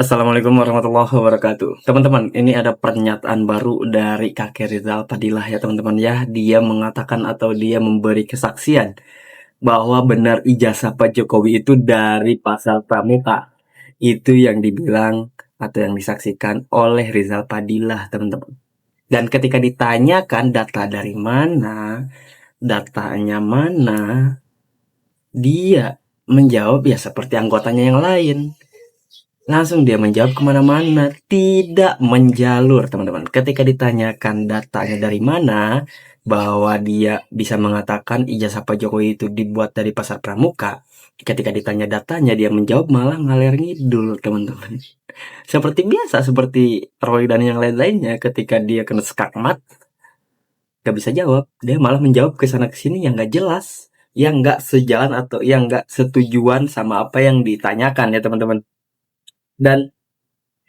Assalamualaikum warahmatullahi wabarakatuh. Teman-teman, ini ada pernyataan baru dari Kakek Rizal Padilah ya teman-teman ya. Dia mengatakan atau dia memberi kesaksian bahwa benar ijazah Pak Jokowi itu dari Pasal Pramuka. Itu yang dibilang atau yang disaksikan oleh Rizal Padilah teman-teman. Dan ketika ditanyakan data dari mana, datanya mana, dia menjawab ya seperti anggotanya yang lain. Langsung dia menjawab kemana-mana, tidak menjalur teman-teman. Ketika ditanyakan datanya dari mana, bahwa dia bisa mengatakan ijazah Pak Jokowi itu dibuat dari Pasar Pramuka. Ketika ditanya datanya, dia menjawab malah ngalir ngidul teman-teman. Seperti biasa, seperti Roy dan yang lain-lainnya, ketika dia kena skakmat, gak bisa jawab. Dia malah menjawab ke sana ke sini yang gak jelas, yang gak sejalan atau yang gak setujuan sama apa yang ditanyakan ya teman-teman. Dan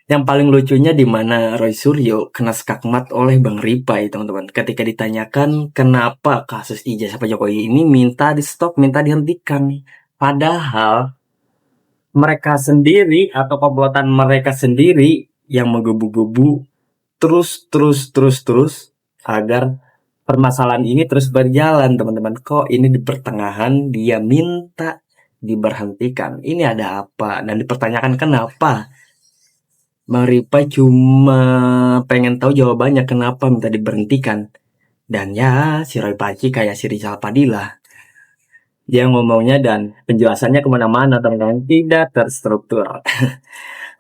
yang paling lucunya di mana Roy Suryo kena skakmat oleh Bang Ripai, teman-teman. Ketika ditanyakan kenapa kasus ijazah Pak Jokowi ini minta di stop, minta dihentikan. Padahal mereka sendiri atau komplotan mereka sendiri yang menggebu-gebu terus agar permasalahan ini terus berjalan, teman-teman. Kok ini di pertengahan dia minta diberhentikan? Ini ada apa? Dan dipertanyakan kenapa? Bang Ripai cuma pengen tahu jawabannya kenapa minta diberhentikan. Dan ya, si Roy Paci kayak si Rizal Padilah. Dia ngomongnya dan penjelasannya kemana-mana, teman-teman. Tidak terstruktur.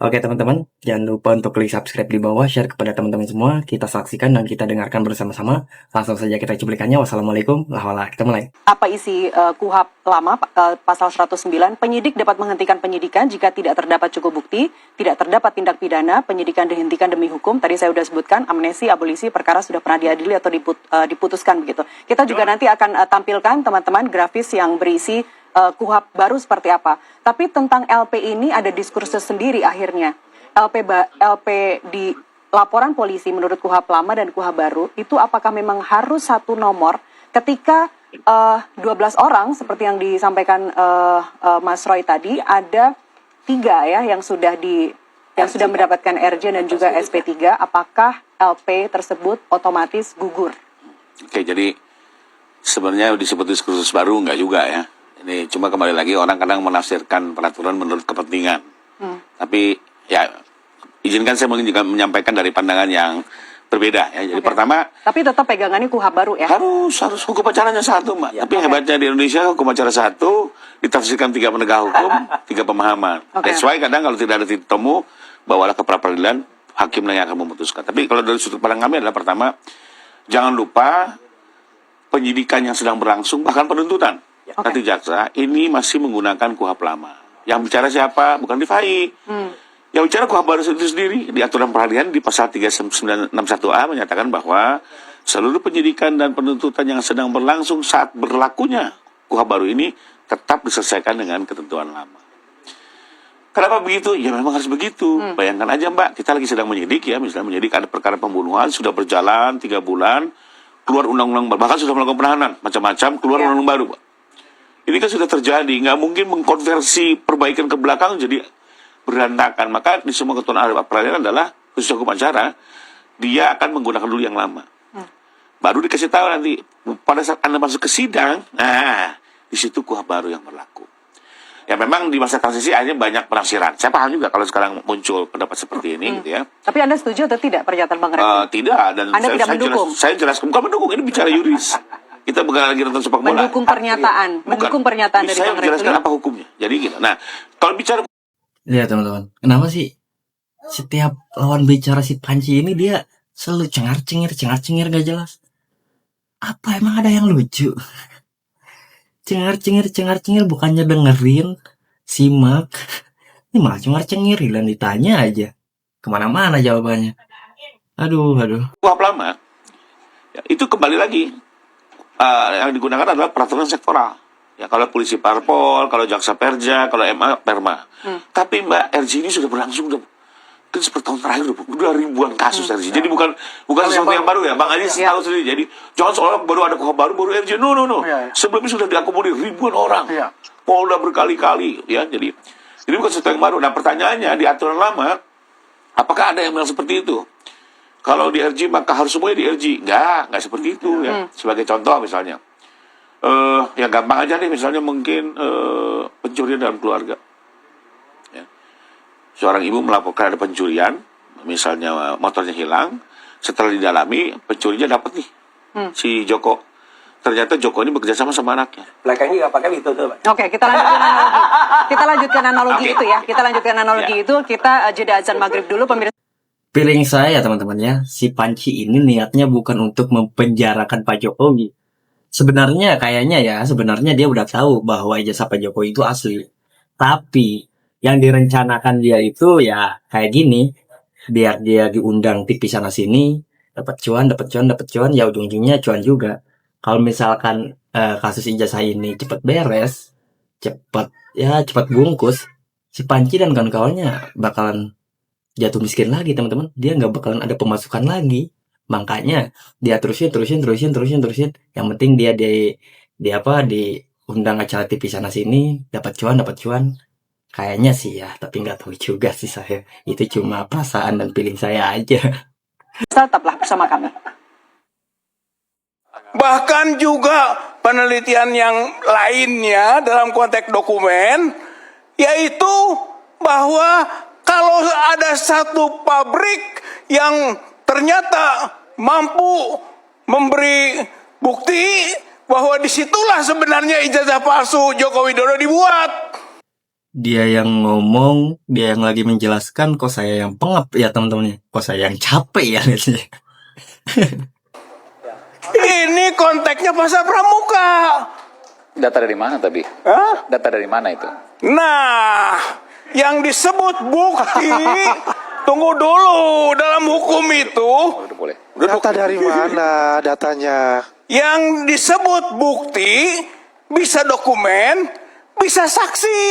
Oke teman-teman, jangan lupa untuk klik subscribe di bawah, share kepada teman-teman semua. Kita saksikan dan kita dengarkan bersama-sama. Langsung saja kita cuplikannya. Wassalamualaikum. Kita mulai. Apa isi KUHP lama pasal 109? Penyidik dapat menghentikan penyidikan jika tidak terdapat cukup bukti, tidak terdapat tindak pidana, penyidikan dihentikan demi hukum. Tadi saya sudah sebutkan amnesti, abolisi, perkara sudah pernah diadili atau diputuskan begitu. Kita juga nanti akan tampilkan teman-teman grafis yang berisi KUHP baru seperti apa. Tapi tentang LP ini ada diskursus sendiri akhirnya. LP di laporan polisi menurut KUHP lama dan KUHP baru itu apakah memang harus satu nomor ketika 12 orang seperti yang disampaikan Mas Roy tadi, ada 3 ya yang sudah mendapatkan RJ dan juga SP3, apakah LP tersebut otomatis gugur? Oke, jadi sebenarnya disebut diskursus baru enggak juga ya. Ini cuma kembali lagi orang kadang menafsirkan peraturan menurut kepentingan. Tapi ya izinkan saya mungkin juga menyampaikan dari pandangan yang berbeda ya. Jadi pertama, tapi tetap pegangannya KUHP baru ya. Harus hukum acaranya satu, Mbak. Tapi hebatnya di Indonesia hukum acara satu ditafsirkan 3 penegak hukum, 3 pemahaman. That's why kadang kalau tidak ada titik temu, bawalah ke pra peradilan, hakimlah yang akan memutuskan. Tapi kalau dari sudut pandang kami adalah pertama, jangan lupa penyidikan yang sedang berlangsung bahkan penuntutan. Nanti jaksa ini masih menggunakan KUHP lama. Yang bicara siapa? Bukan Rifai. Yang bicara KUHP baru itu sendiri di aturan peradilan di pasal 3961A menyatakan bahwa seluruh penyidikan dan penuntutan yang sedang berlangsung saat berlakunya KUHP baru ini tetap diselesaikan dengan ketentuan lama. Kenapa begitu? Ya memang harus begitu. Bayangkan aja Mbak, kita lagi sedang menyidik ya, misalnya menyidik ada perkara pembunuhan, sudah berjalan 3 bulan, keluar undang-undang baru, bahkan sudah melakukan penahanan, macam-macam, keluar undang-undang baru Pak. Ini kan sudah terjadi, nggak mungkin mengkonversi perbaikan ke belakang jadi berantakan. Maka di semua ketentuan peradilan adalah khusus hukum acara, dia akan menggunakan dulu yang lama. Baru dikasih tahu nanti pada saat Anda masuk ke sidang, nah di situ KUHP baru yang berlaku. Ya memang di masa transisi akhirnya banyak penafsiran. Saya paham juga kalau sekarang muncul pendapat seperti ini gitu ya. Tapi Anda setuju atau tidak pernyataan Bang Refli? Tidak, dan Anda tidak mendukung. Saya jelaskan bukan mendukung, ini bicara yuris. Kita bukan lagi nonton sepak bola. Mendukung pernyataan, mendukung pernyataan dari Bang Refli. Saya jelaskan apa hukumnya. Jadi gitu. Nah, kalau bicara Lihat teman-teman, kenapa sih setiap lawan bicara si Panci ini dia selalu cengar-cengir gak jelas? Apa emang ada yang lucu? Cengar-cengir bukannya dengerin, simak. Ini malah cengar-cengir, dan ditanya aja. Kemana-mana jawabannya. Aduh. KUHP lama, ya, itu kembali lagi yang digunakan adalah peraturan sektoral. Ya, kalau polisi parpol, kalau jaksa perja, kalau MA perma. Tapi Mbak, RJ ini sudah berlangsung kan seperti tahun terakhir udah ribuan kasus RJ. Jadi bukan sesuatu yang baru ya. Bang Aziz tahu sendiri. Jadi jangan seolah baru ada KUHP baru RJ. No. Sebelumnya sudah diakomodir ribuan orang. Polda berkali-kali ya. Jadi Ini bukan sesuatu yang baru. Nah pertanyaannya di aturan lama, apakah ada yang bilang seperti itu? Kalau di RG maka harus semuanya di RG. Nggak seperti itu ya. Sebagai contoh misalnya, yang gampang aja nih, misalnya mungkin pencurian dalam keluarga. Ya. Seorang ibu melaporkan ada pencurian, misalnya motornya hilang, setelah didalami pencurinya dapat nih si Joko. Ternyata Joko ini bekerja sama anaknya. Belakangnya nggak pakai itu tuh, Pak. Oke, kita lanjutkan analogi. Kita lanjutkan analogi Oke. itu ya. Kita lanjutkan analogi itu. Kita jeda azan maghrib dulu, pemirsa. Feeling saya teman-teman ya, si Panci ini niatnya bukan untuk mempenjarakan Pak Jokowi. Sebenarnya sebenarnya dia udah tahu bahwa ijazah Pak Jokowi itu asli. Tapi yang direncanakan dia itu ya kayak gini, biar dia diundang TV sana sini, dapat cuan, ya ujung-ujungnya cuan juga. Kalau misalkan kasus ijazah ini cepat beres, cepat bungkus, si Panci dan kawan-kawannya bakalan jatuh miskin lagi teman-teman. Dia nggak bakalan ada pemasukan lagi. Makanya dia terusin. Yang penting dia diundang acara TV sana sini, dapat cuan. Kayaknya sih ya, tapi nggak tahu juga sih saya. Itu cuma perasaan dan feeling saya aja. Tetaplah bersama kami. Bahkan juga penelitian yang lainnya dalam konteks dokumen, yaitu bahwa kalau ada satu pabrik yang ternyata mampu memberi bukti bahwa disitulah sebenarnya ijazah palsu Joko Widodo dibuat. Dia yang ngomong, dia yang lagi menjelaskan, kok saya yang pengap ya teman-teman. Kok saya yang capek ya lihatnya. Ini konteksnya pasal pramuka. Data dari mana tapi? Hah? Data dari mana itu? Nah, yang disebut bukti, tunggu dulu, dalam hukum itu, Oh, udah boleh. Data dari mana datanya? yang disebut bukti bisa dokumen, bisa saksi.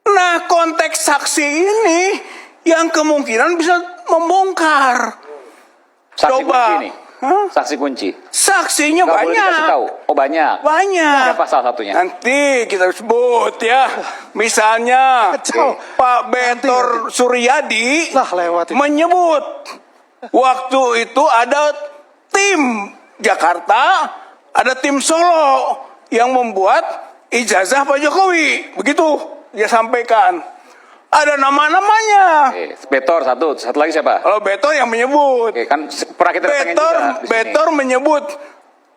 Nah, konteks saksi ini yang kemungkinan bisa membongkar. Saksi Coba. kunci nih. Hah? Saksi kunci. Saksinya Nggak boleh dikasih banyak. tahu. Oh banyak. Banyak. Berapa salah satunya? Nanti kita sebut ya. Misalnya Kacau. Pak Betor Suryadi Lah lewat itu. menyebut waktu itu ada tim Jakarta, ada tim Solo yang membuat ijazah Pak Jokowi. Begitu dia sampaikan. Ada nama-namanya. Oke, Betor satu lagi siapa? Kalau Betor yang menyebut. Oke, kan pernah kita datangin juga di sini. Betor menyebut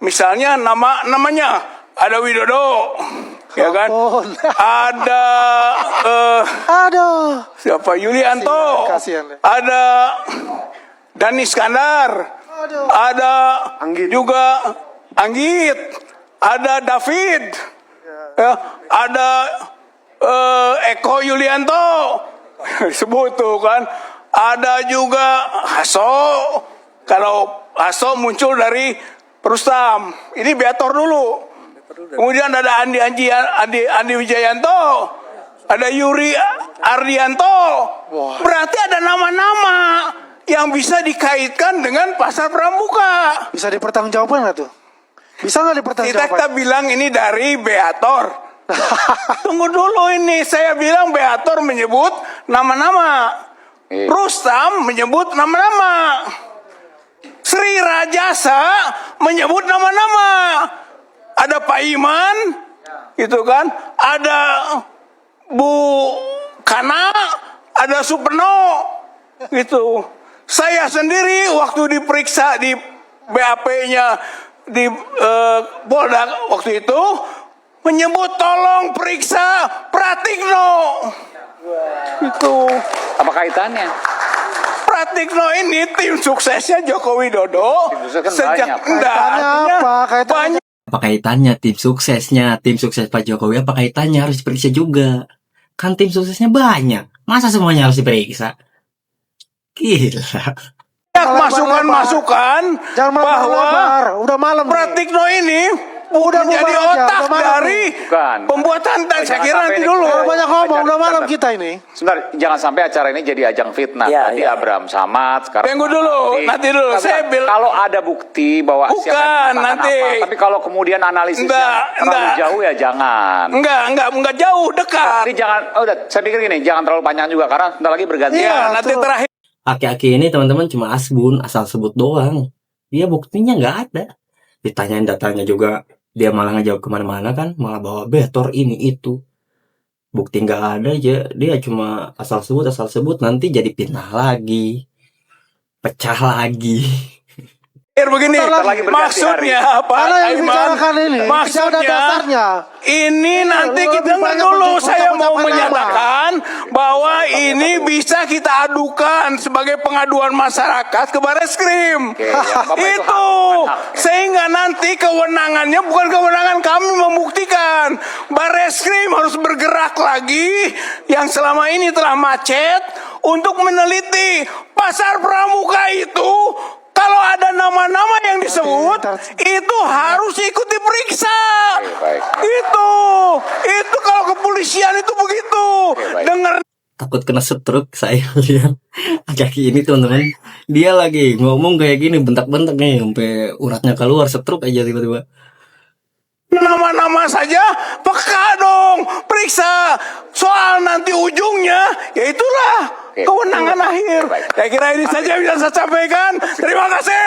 misalnya namanya ada Widodo, ya kan? Ampun. Ada Aduh. siapa Yulianto, Kasihan. ada Dani Iskandar, ada juga Anggit, ada David, ya, ada Eko Yulianto disebut tuh kan, ada juga Hasso. Kalau Hasso muncul dari Rustam, ini Beator dulu. Kemudian ada Andi Wijayanto, ada Yuri Ardianto. Berarti ada nama-nama yang bisa dikaitkan dengan pasal pramuka. Bisa dipertanggungjawabkan nggak tuh? Bisa nggak dipertanggungjawabkan? Kita bilang ini dari Beator. Tunggu dulu ini, saya bilang Beator menyebut nama-nama. Rustam menyebut nama-nama. Sri Rajasa menyebut nama-nama. Ada Pak Iman, gitu kan? Ada Bu Kana, ada Supeno, gitu. Saya sendiri waktu diperiksa di BAP-nya di Polda waktu itu menyebut tolong periksa Pratikno. Itu Apa kaitannya? Pratikno ini tim suksesnya Joko Widodo Tim sukses kan sejak banyak. Kaitannya apa? Kaitannya banyak. Apa kaitannya tim sukses Pak Jokowi, apa kaitannya harus diperiksa juga? Kan tim suksesnya banyak. Masa semuanya harus diperiksa? Gila. Masukan-masukan Jangan bahwa lebar. Udah malam nih. Pratikno ini Udah menjadi bubar aja, otak udah malam dari Bukan. pembuatan. Saya Jangan kira sampai nanti ini dulu. kita- Kalau banyak ngomong, udah malam Bentar. kita ini. Sebentar, jangan sampai acara ini jadi ajang fitnah. Iya, Tadi iya. Abraham Samad, sekarang Tunggu dulu, nanti dulu. Nah, Saya bukan. Kalau ada bukti bahwa Bukan, siapa yang mengatakan nanti. apa, tapi kalau kemudian analisisnya terlalu Enggak. jauh ya jangan. Enggak jauh, dekat. Jadi jangan, udah, saya pikir gini, jangan terlalu panjang juga karena sebentar lagi bergantian. Iya, Iya, nanti betul. terakhir. Aki-aki ini teman-teman cuma asbun, asal sebut doang. Dia buktinya nggak ada. Ditanyain datanya juga, dia malah ngejawab kemana-mana kan, malah bawa betor ini itu. Bukti nggak ada aja, dia cuma asal sebut, nanti jadi fitnah lagi. Pecah lagi. Begini, Bentar lagi berganti maksudnya Pak Karena yang Aiman, dibicarakan ini, tidak ada maksudnya dasarnya. ini nanti lebih kita dengar banyak dulu. menyebut Saya mau ucapan menyatakan bahwa ini bisa kita adukan sebagai pengaduan masyarakat ke Bareskrim. Oke, ya, Bapak itu Itu hak. sehingga nanti kewenangannya bukan kewenangan kami membuktikan. Bareskrim harus bergerak lagi yang selama ini telah macet untuk meneliti pasar pramuka itu. Kalau ada nama-nama yang disebut, itu harus ikut diperiksa. Oke, baik. Itu kalau kepolisian itu begitu. baik. Dengar Takut kena stroke saya lihat kaki ini teman-teman. Dia lagi ngomong kayak gini, bentak-bentak nih sampai uratnya keluar, stroke aja tiba-tiba. nama-nama saja, peka dong, periksa. Soal nanti ujungnya, ya itulah Oke. kewenangan akhir. Baik. Saya kira ini saja bisa saya sampaikan. Terima kasih.